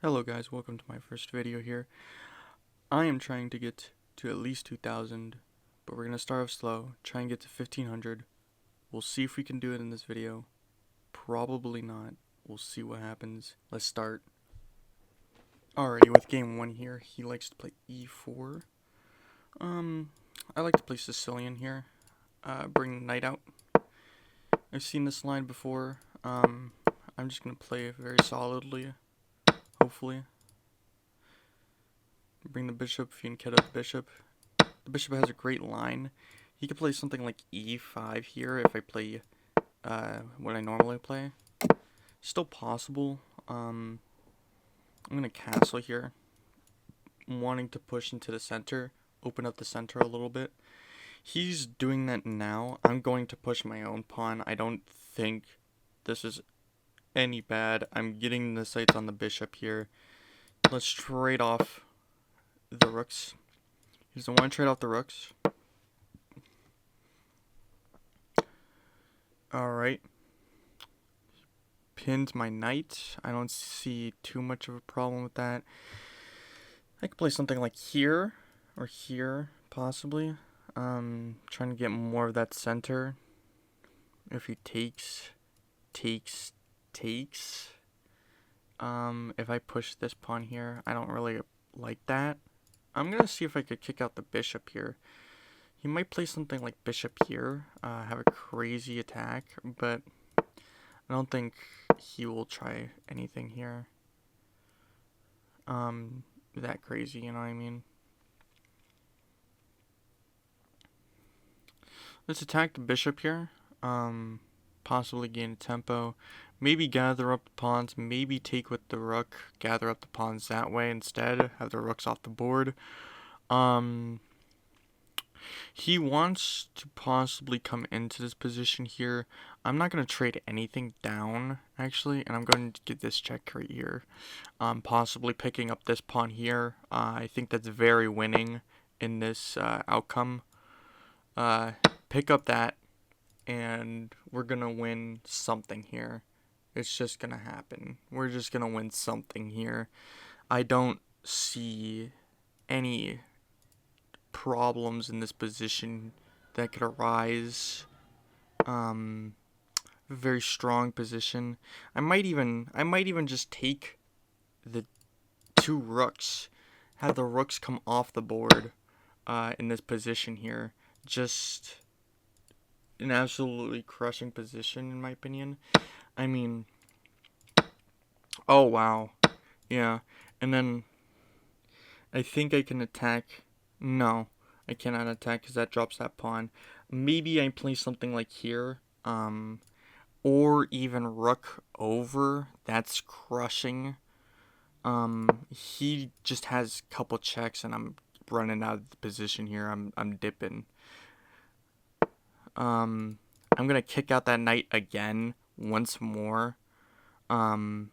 Hello guys, welcome to my first video here. I am trying to get to at least 2,000, but we're going to start off slow, try and get to 1,500. We'll see if we can do it in this video. Probably not. We'll see what happens. Let's start. Alrighty, with game 1 here, he likes to play e4. I like to play Sicilian here. Bring knight out. I've seen this line before. I'm just going to play it very solidly. Hopefully. Bring the bishop if you can get up the bishop. The bishop has a great line. He could play something like e5 here if I play what I normally play. Still possible. I'm going to castle here. I'm wanting to push into the center. Open up the center a little bit. He's doing that now. I'm going to push my own pawn. I don't think this is any bad. I'm getting the sights on the bishop here. Let's trade off the rooks. He doesn't want to trade off the rooks. Alright. Pinned my knight. I don't see too much of a problem with that. I could play something like here or here, possibly. Trying to get more of that center. If he takes. If I push this pawn here, I don't really like that. I'm gonna see if I could kick out the bishop here. He might play something like bishop here, have a crazy attack, but I don't think he will try anything here. That crazy, you know what I mean? Let's attack the bishop here. Possibly gain a tempo. Maybe gather up the pawns. Maybe take with the rook. Gather up the pawns that way instead. Have the rooks off the board. He wants to possibly come into this position here. I'm not going to trade anything down, actually. And I'm going to get this check right here. Possibly picking up this pawn here. I think that's very winning in this outcome. Pick up that. And we're going to win something here. It's just going to happen. We're just going to win something here. I don't see any problems in this position that could arise. Very strong position. I might even just take the two rooks. Have the rooks come off the board in this position here. Just an absolutely crushing position, in my opinion. I mean, oh wow, yeah. And then I think I can attack. No, I cannot attack because that drops that pawn. Maybe I play something like here, or even rook over. That's crushing. He just has a couple checks, and I'm running out of the position here. I'm dipping. I'm gonna kick out that knight again once more. I'm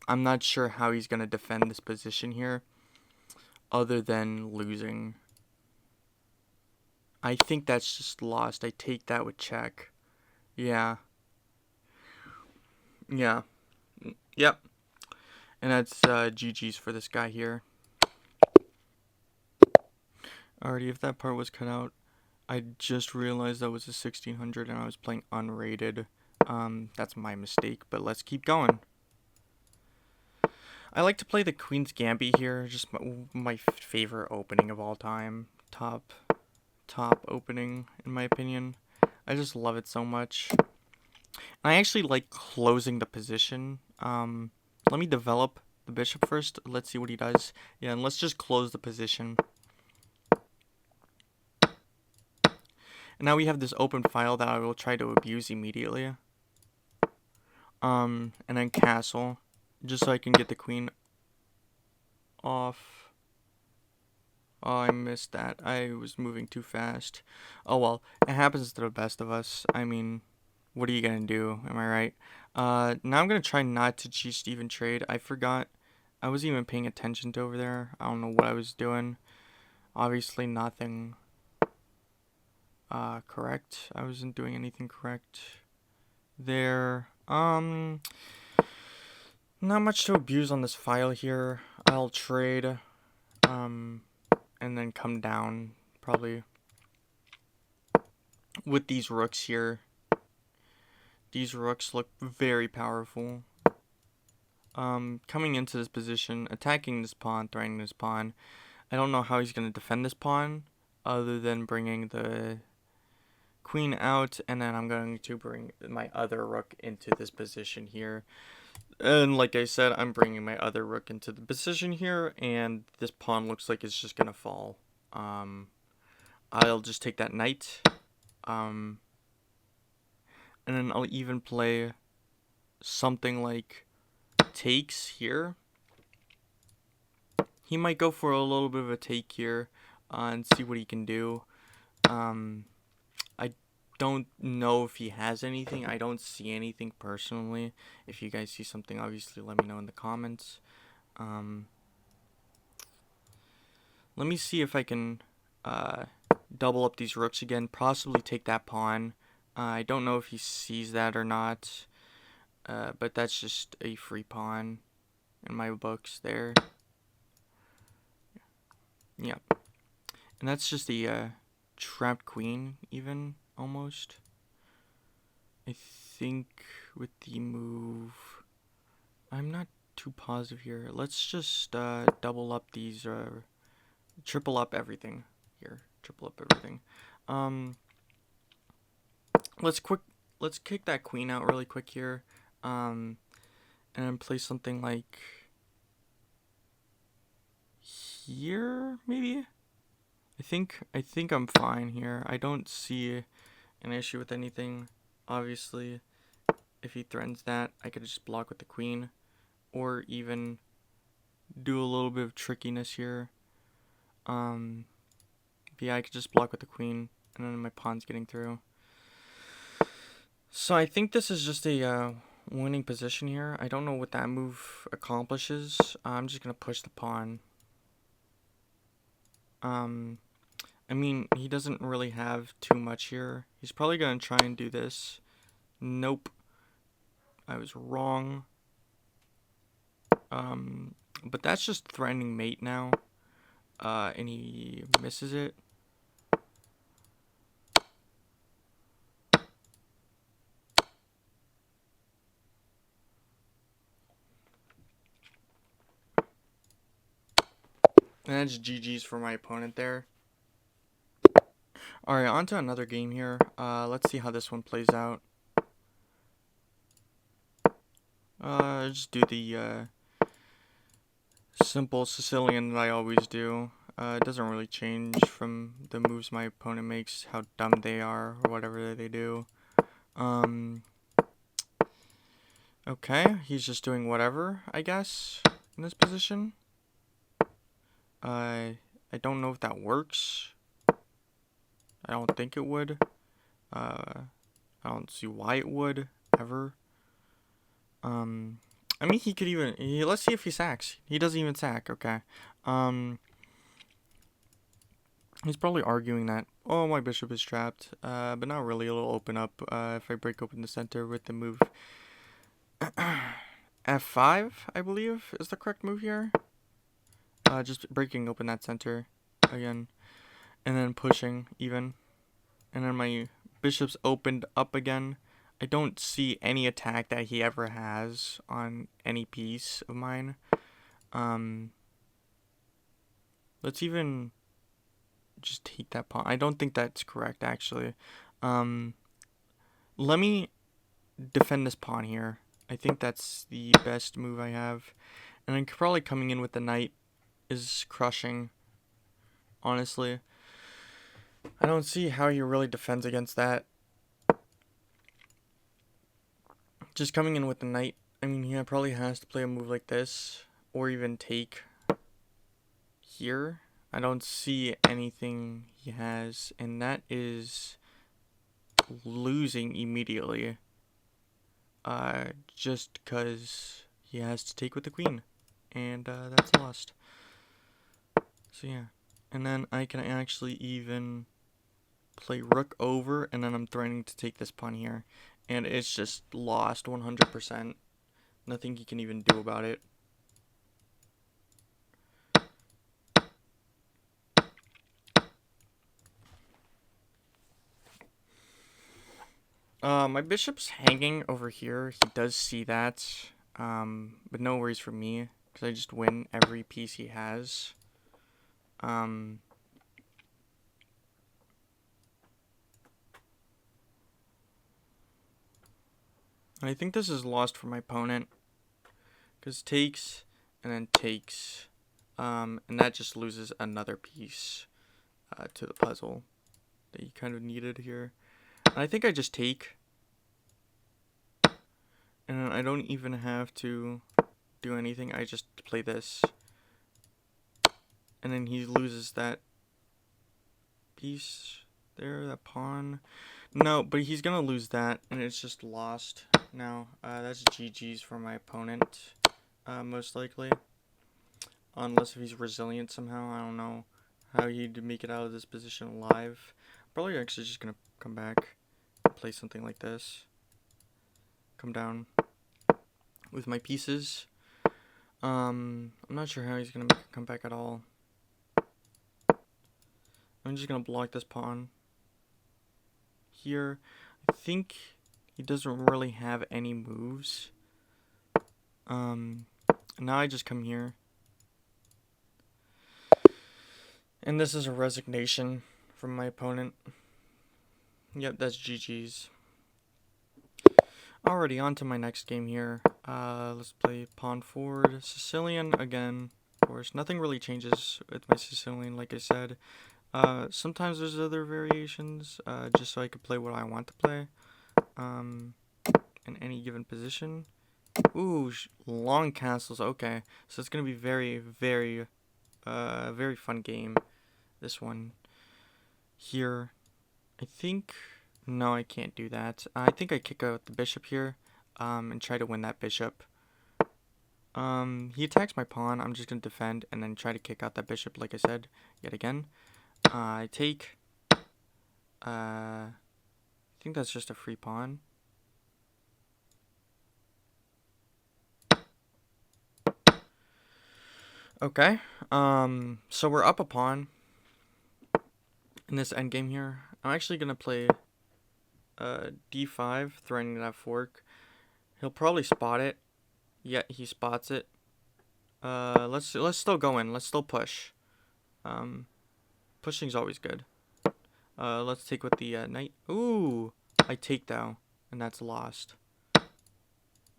not sure how he's gonna defend this position here, other than losing. I think that's just lost. I take that with check. Yeah. Yep. And that's GG's for this guy here. Alrighty, if that part was cut out, I just realized that was a 1600 and I was playing unrated. That's my mistake, but let's keep going. I like to play the Queen's Gambit here, just my favorite opening of all time. Top opening, in my opinion. I just love it so much. I actually like closing the position. Let me develop the bishop first. Let's see what he does. Yeah, and let's just close the position. And now we have this open file that I will try to abuse immediately. And then castle, just so I can get the queen off. Oh, I missed that. I was moving too fast. Oh well, it happens to the best of us. I mean, what are you gonna do? Am I right? Now I'm gonna try not to just even trade. I forgot. I wasn't even paying attention to over there. I don't know what I was doing. Obviously nothing correct. I wasn't doing anything correct there. Not much to abuse on this file here. I'll trade, and then come down, probably, with these rooks here. These rooks look very powerful. Coming into this position, attacking this pawn, threatening this pawn. I don't know how he's going to defend this pawn, other than bringing the queen out, and then I'm going to bring my other rook into this position here. And like I said, I'm bringing my other rook into the position here, and this pawn looks like it's just gonna fall. I'll just take that knight, and then I'll even play something like takes here. He might go for a little bit of a take here, and see what he can do. I don't know if he has anything. I don't see anything personally. If you guys see something, obviously let me know in the comments. Let me see if I can double up these rooks again, possibly take that pawn. I don't know if he sees that or not, but that's just a free pawn in my books there. Yep. And that's just a trapped queen, even, almost. I think with the move, I'm not too positive here. Let's just double up these, triple up everything here. Triple up everything. Let's kick that queen out really quick here. And then play something like here, maybe? I think I'm fine here. I don't see an issue with anything. Obviously, if he threatens that, I could just block with the queen, or even do a little bit of trickiness here. Yeah, I could just block with the queen, and then my pawn's getting through. So I think this is just a winning position here. I don't know what that move accomplishes. I'm just gonna push the pawn. I mean, he doesn't really have too much here. He's probably gonna try and do this. Nope. I was wrong. But that's just threatening mate now. And he misses it. And that's GG's for my opponent there. Alright, on to another game here. Let's see how this one plays out. Just do the simple Sicilian that I always do. It doesn't really change from the moves my opponent makes, how dumb they are, or whatever they do. Okay, he's just doing whatever, I guess, in this position. I don't know if that works. I don't think it would. I don't see why it would, ever. I mean, he could even... let's see if he sacks. He doesn't even sack, okay. He's probably arguing that, oh, my bishop is trapped. But not really. It'll open up if I break open the center with the move F5, I believe, is the correct move here. Just breaking open that center again. And then pushing, even. And then my bishop's opened up again. I don't see any attack that he ever has on any piece of mine. Let's even just take that pawn. I don't think that's correct, actually. Let me defend this pawn here. I think that's the best move I have. And then probably coming in with the knight is crushing, honestly. I don't see how he really defends against that. Just coming in with the knight, I mean, he probably has to play a move like this, or even take here. I don't see anything he has, and that is losing immediately. Just because he has to take with the queen, and that's lost. So yeah, and then I can actually even play rook over, and then I'm threatening to take this pawn here, and it's just lost 100%. Nothing he can even do about it. My bishop's hanging over here. He does see that. But no worries for me, because I just win every piece he has. I think this is lost for my opponent, because takes and then takes, and that just loses another piece to the puzzle that you kind of needed here. And I think I just take, and I don't even have to do anything. I just play this, and then he loses that piece there, that pawn. No, but he's gonna lose that, and it's just lost now. That's GG's for my opponent, most likely. Unless if he's resilient somehow. I don't know how he'd make it out of this position alive. Probably actually just gonna come back and play something like this. Come down with my pieces. I'm not sure how he's gonna make a comeback at all. I'm just gonna block this pawn here. I think he doesn't really have any moves. Now I just come here. And this is a resignation from my opponent. Yep, that's GG's. Alrighty, on to my next game here. Let's play pawn forward. Sicilian again. Of course, nothing really changes with my Sicilian, like I said. Sometimes there's other variations, just so I could play what I want to play. In any given position. Ooh, long castles. Okay, so it's gonna be very, very, very fun game. This one here. I think no, I can't do that. I think I kick out the bishop here, and try to win that bishop. He attacks my pawn. I'm just gonna defend and then try to kick out that bishop, like I said, yet again. I take. I think that's just a free pawn. Okay. So we're up a pawn in this endgame here. I'm actually gonna play d5, threatening that fork. He'll probably spot it. Yeah, he spots it. Let's still go in. Let's still push. Pushing's always good. Let's take with the knight. Ooh, I take though, and that's lost.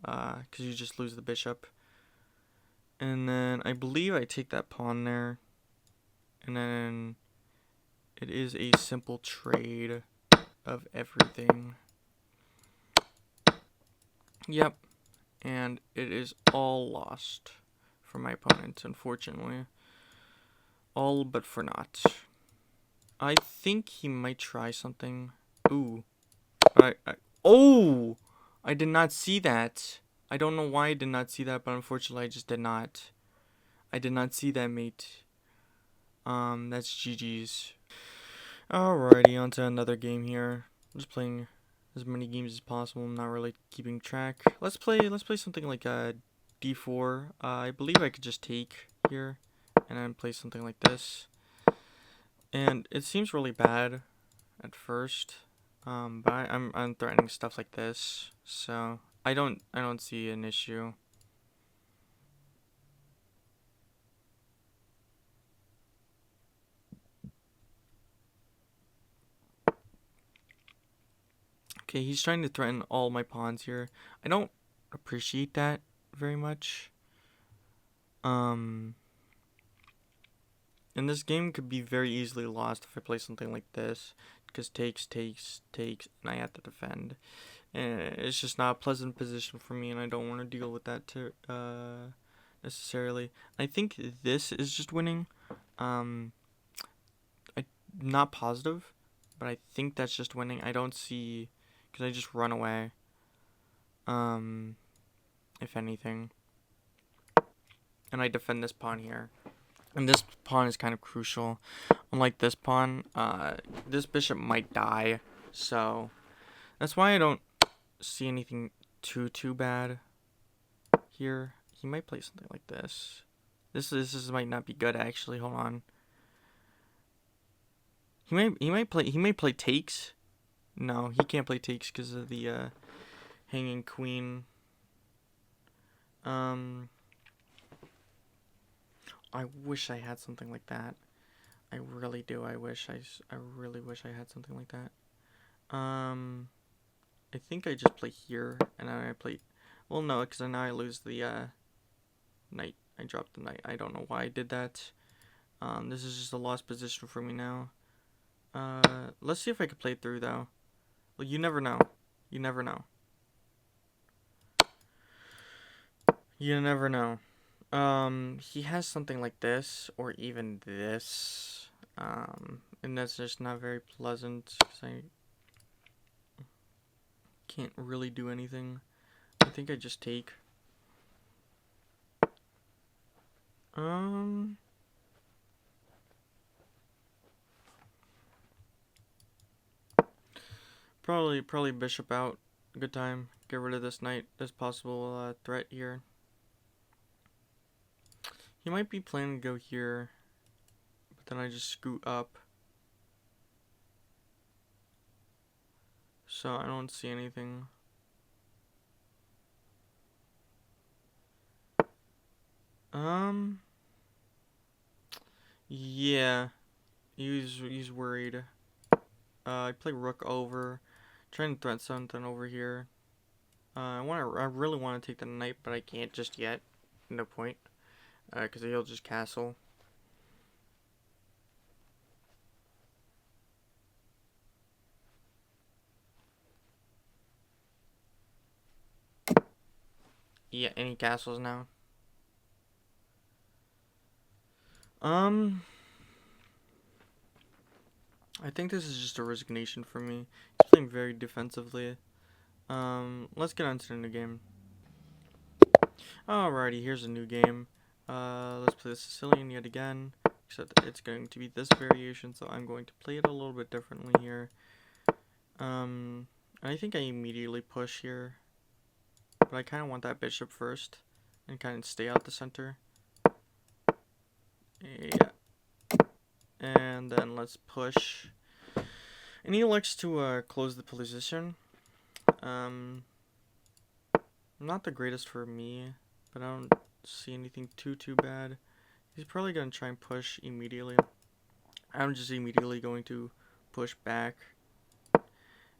Because you just lose the bishop. And then I believe I take that pawn there. And then it is a simple trade of everything. Yep. And it is all lost for my opponent, unfortunately. All but for naught. I think he might try something. Ooh. Oh! I did not see that. I don't know why I did not see that, but unfortunately I just did not. I did not see that, mate. That's GG's. Alrighty, on to another game here. I'm just playing as many games as possible. I'm not really keeping track. Let's play something like d4. I believe I could just take here and then play something like this. And it seems really bad at first. But I'm threatening stuff like this, so I don't see an issue. Okay, he's trying to threaten all my pawns here. I don't appreciate that very much. And this game could be very easily lost if I play something like this, because takes, and I have to defend. And it's just not a pleasant position for me, and I don't want to deal with that necessarily. I think this is just winning. I'm not positive, but I think that's just winning. I don't see, because I just run away. If anything. And I defend this pawn here. And this pawn is kind of crucial. Unlike this pawn, this bishop might die. So that's why I don't see anything too bad. here. He might play something like this. This might not be good actually. Hold on. He may play takes. No, he can't play takes because of the hanging queen. I wish I had something like that. I really do. I really wish I had something like that. I think I just play here, and then I play. Well, no, because now I lose the knight. I dropped the knight. I don't know why I did that. This is just a lost position for me now. Let's see if I can play it through though. Well, you never know. You never know. You never know. He has something like this, or even this. And that's just not very pleasant, because I can't really do anything. I think I just take. Probably bishop out. Good time. Get rid of this knight. This possible threat here. He might be planning to go here, but then I just scoot up. So I don't see anything. Yeah, he's worried. I play rook over, trying to threat something over here. I really want to take the knight, but I can't just yet. No point, because he'll just castle. Yeah, any castles now. I think this is just a resignation for me. He's playing very defensively. Let's get on to the new game. Alrighty, here's a new game. Let's play the Sicilian yet again. Except that it's going to be this variation, so I'm going to play it a little bit differently here. I think I immediately push here. But I kind of want that bishop first. And kind of stay out the center. Yeah. And then let's push. And he elects to close the position. Not the greatest for me, but I don't see anything too bad. He's probably going to try and push immediately. I'm just immediately going to push back.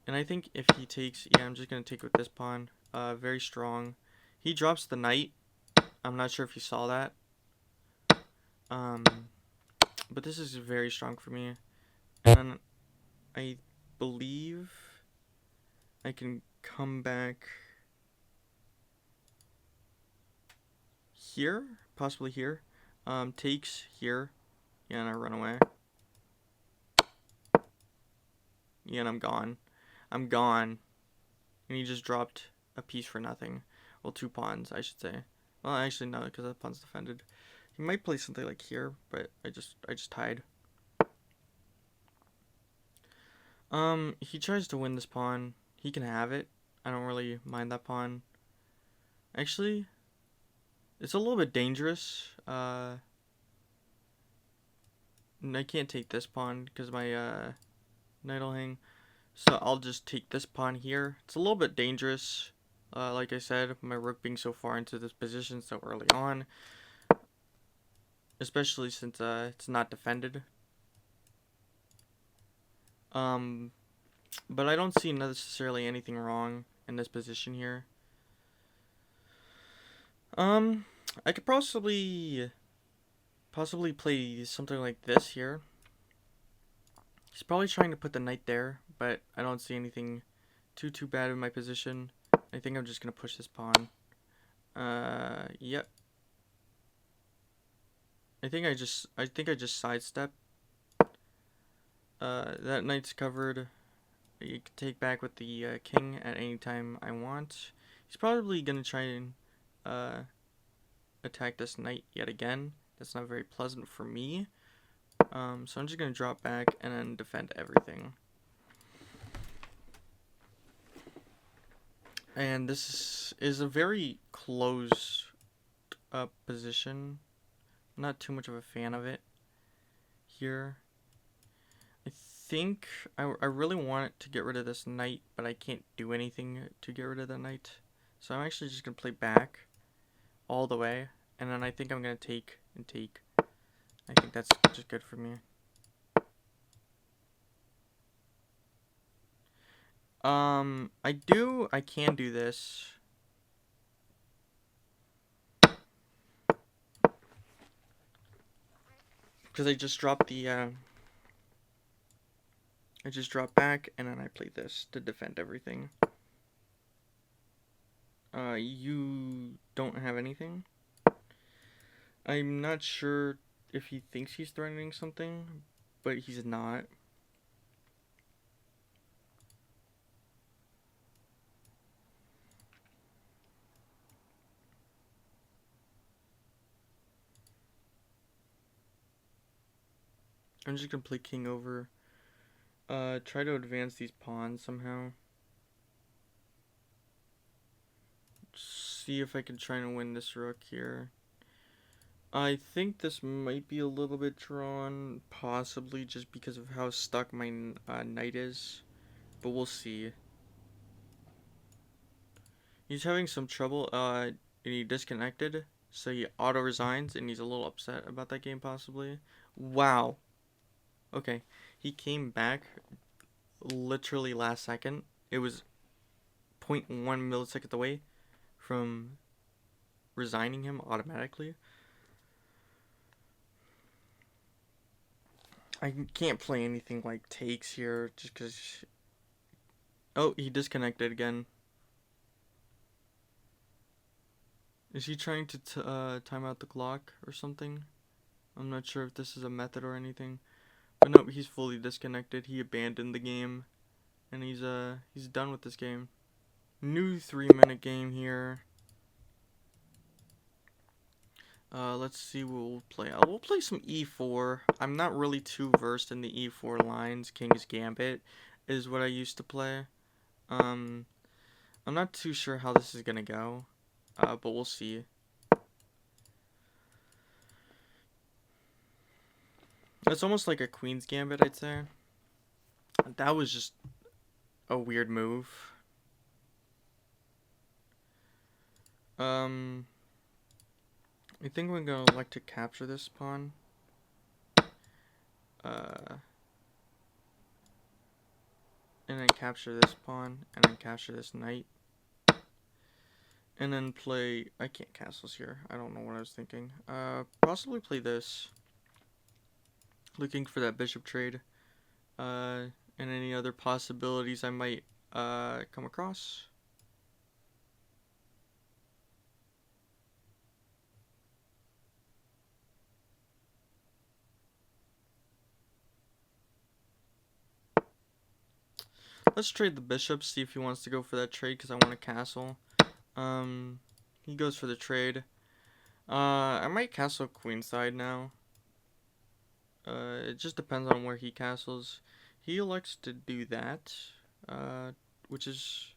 And I think if he takes, yeah, I'm just going to take with this pawn. Very strong. He drops the knight. I'm not sure if you saw that. But this is very strong for me. And then I believe I can come back here, possibly here. Takes here. Yeah, and I run away. Yeah, and I'm gone. I'm gone. And he just dropped a piece for nothing. Well, 2 pawns, I should say. Well, actually, no, because that pawn's defended. He might play something like here, but I just tied. He tries to win this pawn. He can have it. I don't really mind that pawn. Actually, it's a little bit dangerous. I can't take this pawn because my knight will hang. So I'll just take this pawn here. It's a little bit dangerous. Like I said, my rook being so far into this position so early on. Especially since it's not defended. But I don't see necessarily anything wrong in this position here. I could possibly play something like this here. He's probably trying to put the knight there, but I don't see anything too bad in my position. I think I'm just gonna push this pawn. Yep. I think I just sidestep. That knight's covered. You can take back with the king at any time I want. He's probably gonna try and attack this knight yet again. That's not very pleasant for me. So I'm just gonna drop back and then defend everything. And this is a very close position. I'm not too much of a fan of it here. I think I really want to get rid of this knight, but I can't do anything to get rid of the knight. So I'm actually just going to play back all the way, and then I think I'm going to take and take. I think that's just good for me. I can do this. Because I just dropped the, I just dropped back, and then I played this to defend everything. You don't have anything? I'm not sure if he thinks he's threatening something, but he's not. I'm just gonna play king over. Try to advance these pawns somehow. See if I can try and win this rook here. I think this might be a little bit drawn, possibly just because of how stuck my knight is, but we'll see. He's having some trouble, and he disconnected, so he auto-resigns, and he's a little upset about that game, possibly. Wow. Okay, he came back literally last second. It was 0.1 millisecond away from resigning him automatically. I can't play anything like takes here just because... Oh, he disconnected again. Is he trying to time out the clock or something? I'm not sure if this is a method or anything. But no, he's fully disconnected. He abandoned the game. And he's done with this game. New 3-minute game here. Let's see what we'll play. We'll play some e4. I'm not really too versed in the e4 lines. King's Gambit is what I used to play. I'm not too sure how this is gonna go, but we'll see. It's almost like a Queen's Gambit, I'd say. That was just a weird move. I think we're gonna like to capture this pawn. And then capture this pawn, and then capture this knight. And then play... I can't castles here. I don't know what I was thinking. Possibly play this. Looking for that bishop trade. And any other possibilities I might come across. Let's trade the bishop, see if he wants to go for that trade, because I want a castle. He goes for the trade. I might castle queenside now. It just depends on where he castles. He elects to do that, which is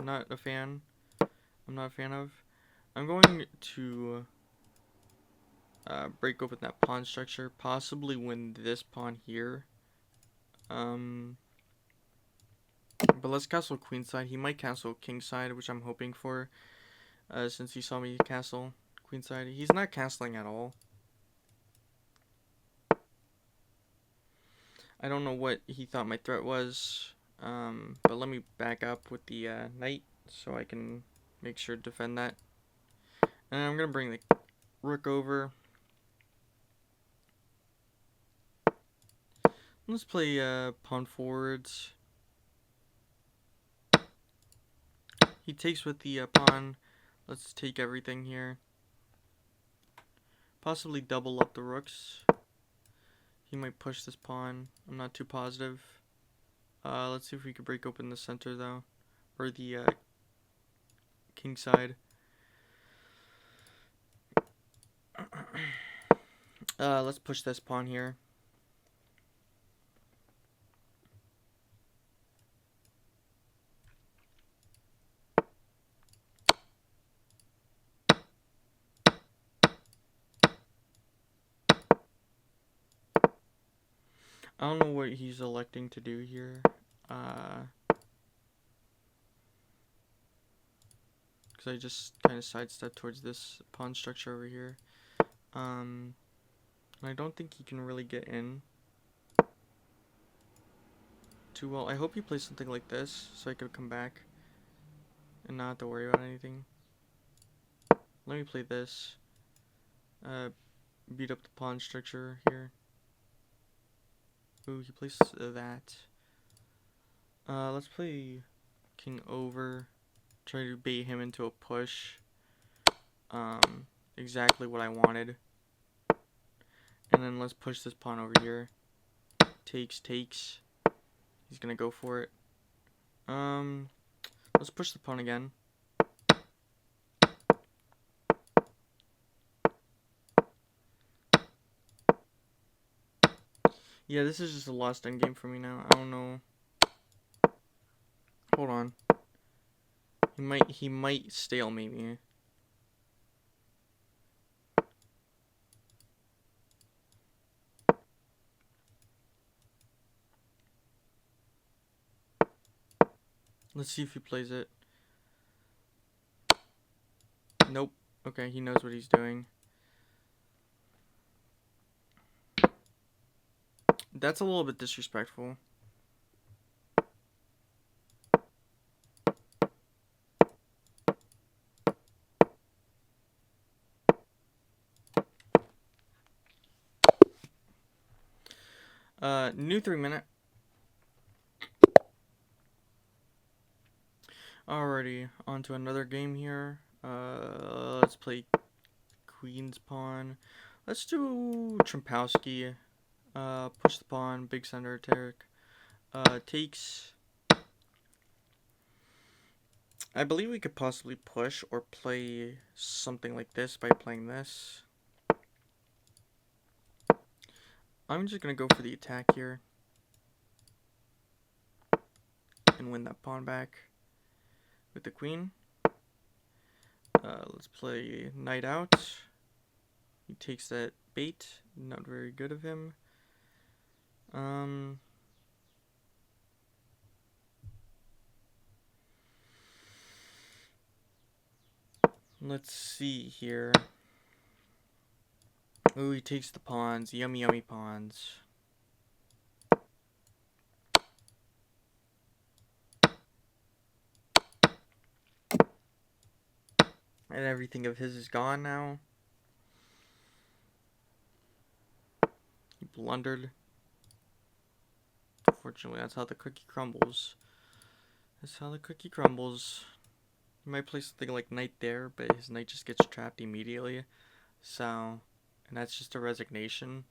not a fan. I'm not a fan of. I'm going to break open that pawn structure, possibly win this pawn here. But let's castle queenside. He might castle kingside, which I'm hoping for, since he saw me castle queenside. He's not castling at all. I don't know what he thought my threat was, but let me back up with the knight so I can make sure to defend that. And I'm going to bring the rook over. Let's play pawn forwards. He takes with the pawn. Let's take everything here. Possibly double up the rooks. He might push this pawn. I'm not too positive. Let's see if we can break open the center though, or the king side. Let's push this pawn here. I don't know what he's electing to do here. Because I just kind of sidestepped towards this pawn structure over here. And I don't think he can really get in too well. I hope he plays something like this so I could come back and not have to worry about anything. Let me play this. Beat up the pawn structure here. Ooh, he plays that. Let's play king over. Try to bait him into a push. Exactly what I wanted. And then let's push this pawn over here. Takes. He's gonna go for it. Let's push the pawn again. Yeah, this is just a lost endgame for me now. I don't know. Hold on. He might stalemate me. Let's see if he plays it. Nope. Okay, he knows what he's doing. That's a little bit disrespectful. New 3-minute. Alrighty, on to another game here. Let's play Queen's Pawn. Let's do Trumpowski. Push the pawn, big center attack. Takes. I believe we could possibly push or play something like this by playing this. I'm just gonna go for the attack here and win that pawn back with the queen. Let's play knight out. He takes that bait. Not very good of him. Let's see here. Oh, he takes the pawns. Yummy pawns. And everything of his is gone now. He blundered. Unfortunately, that's how the cookie crumbles. That's how the cookie crumbles. He might play something like knight there, but his knight just gets trapped immediately. So, and that's just a resignation.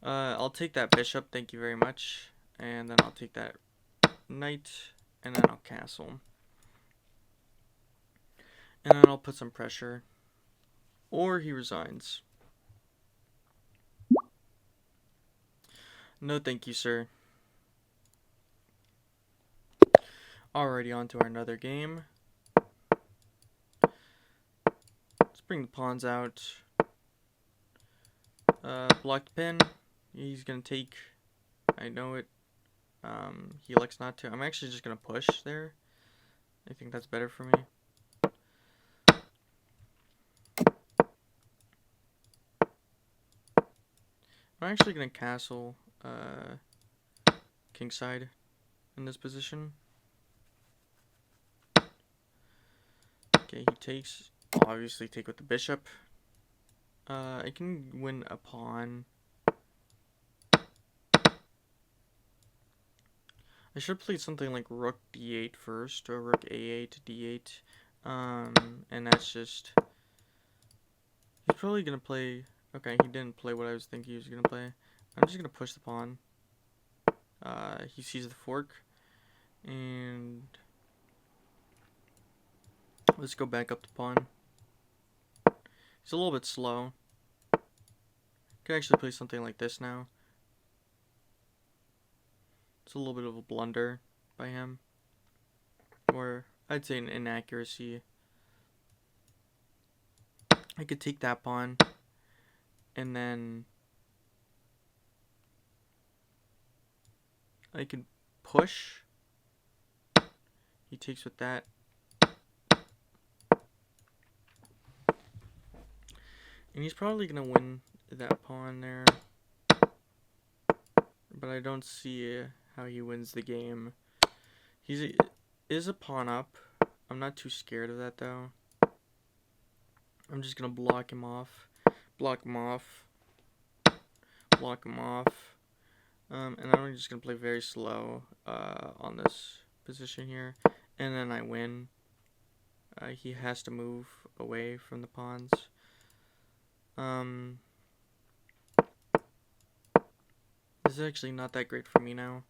I'll take that bishop, thank you very much. And then I'll take that knight, and then I'll castle. And then I'll put some pressure. Or he resigns. No thank you, sir. Alrighty, on to our another game. Let's bring the pawns out. Blocked pin. He's gonna take. I know it. He elects not to. I'm actually just gonna push there. I think that's better for me. I'm actually gonna castle kingside in this position. Okay, he takes. I'll obviously take with the bishop. I can win a pawn. I should have played something like rook d8 first, or rook a8 to d8. And that's just... He's probably gonna play... Okay, he didn't play what I was thinking he was gonna play. I'm just gonna push the pawn. He sees the fork. And... Let's go back up the pawn. He's a little bit slow. Could actually play something like this now. It's a little bit of a blunder by him. Or, I'd say an inaccuracy. I could take that pawn. And then I can push. He takes with that. And he's probably going to win that pawn there. But I don't see how he wins the game. Is a pawn up. I'm not too scared of that though. I'm just going to block him off. Block him off. Block him off. And I'm just going to play very slow on this position here. And then I win. He has to move away from the pawns. This is actually not that great for me now.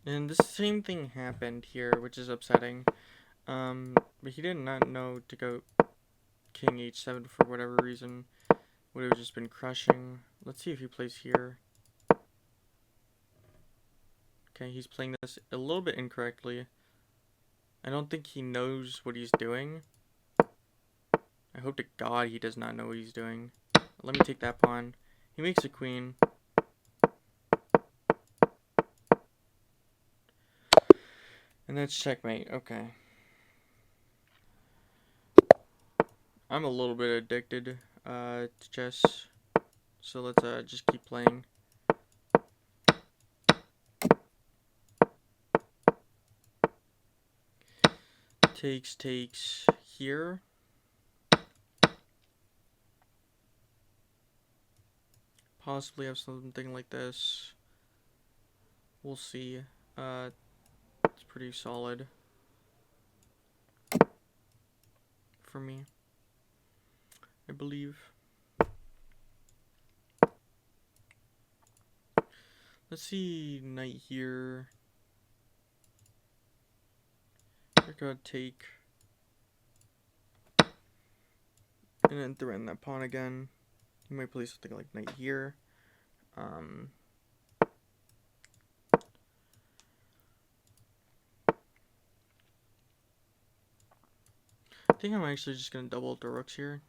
And the same thing happened here, which is upsetting. But he did not know to go King H7 for whatever reason. Would have just been crushing. Let's see if he plays here. Okay, he's playing this a little bit incorrectly. I don't think he knows what he's doing. I hope to God he does not know what he's doing. Let me take that pawn. He makes a queen. And that's checkmate. Okay. I'm a little bit addicted to chess. So let's just keep playing. Takes here. Possibly have something like this. We'll see. It's pretty solid for me, I believe. Let's see, knight here. We're gonna take and then threaten that pawn again. You might play something like knight here. I think I'm actually just gonna double up the rooks here.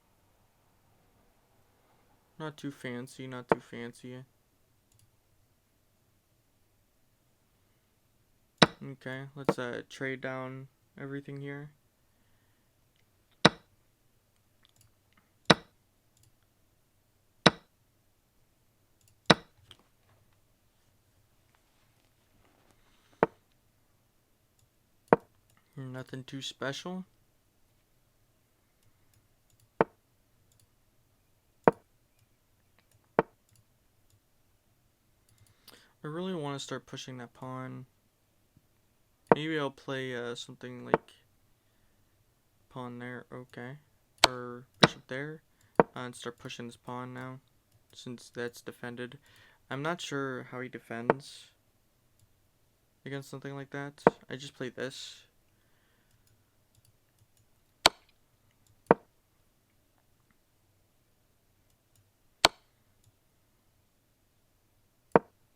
Not too fancy, not too fancy. Okay, let's trade down everything here. Nothing too special. I really want to start pushing that pawn. Maybe I'll play something like pawn there, okay, or bishop there, and start pushing this pawn now, since that's defended. I'm not sure how he defends against something like that. I just play this.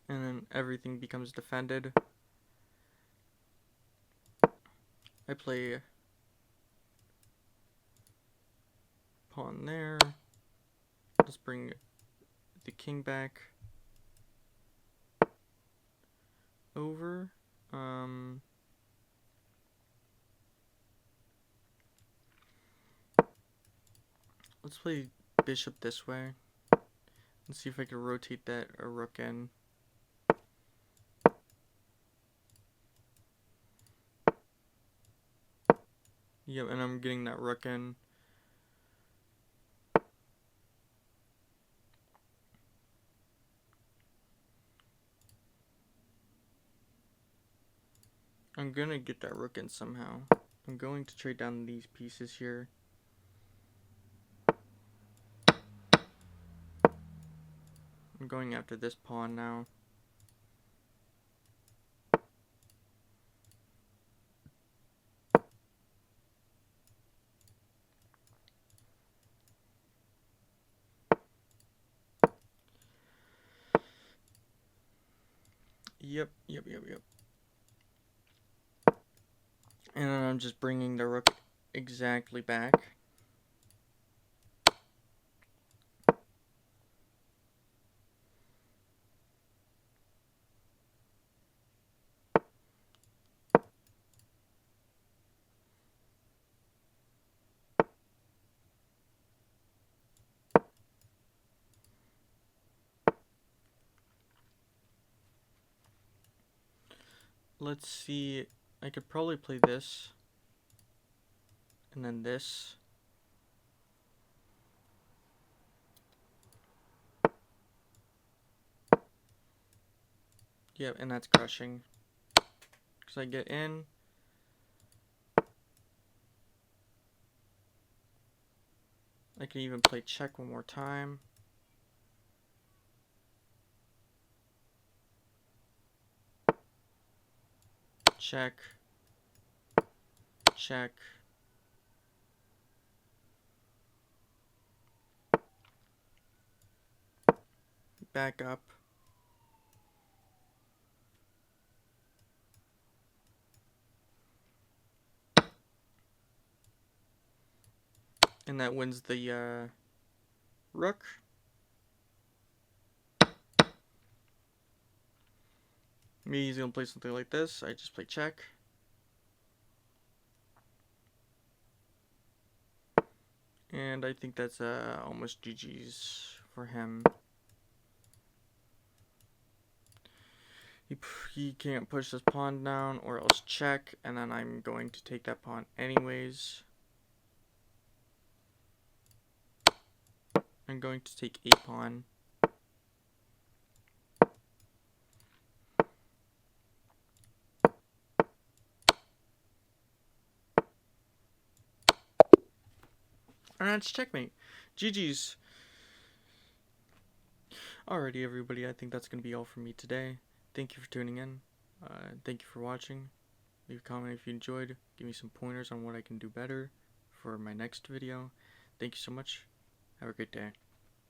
And then everything becomes defended. I play pawn there. Let's bring the king back over. Let's play bishop this way. Let's see if I can rotate that rook in. Yep, and I'm getting that rook in. I'm gonna get that rook in somehow. I'm going to trade down these pieces here. I'm going after this pawn now. Yep. And then I'm just bringing the rook exactly back. Let's see, I could probably play this, and then this. Yep, and that's crushing. Because I get in. I can even play check one more time. Check. Check. Back up. And that wins the rook. Maybe he's gonna play something like this. I just play check. And I think that's almost GG's for him. He can't push this pawn down or else check, and then I'm going to take that pawn anyways. I'm going to take a pawn. And that's checkmate. GG's. Alrighty, everybody, I think that's going to be all from me today. Thank you for tuning in. Thank you for watching. Leave a comment if you enjoyed. Give me some pointers on what I can do better for my next video. Thank you so much. Have a great day.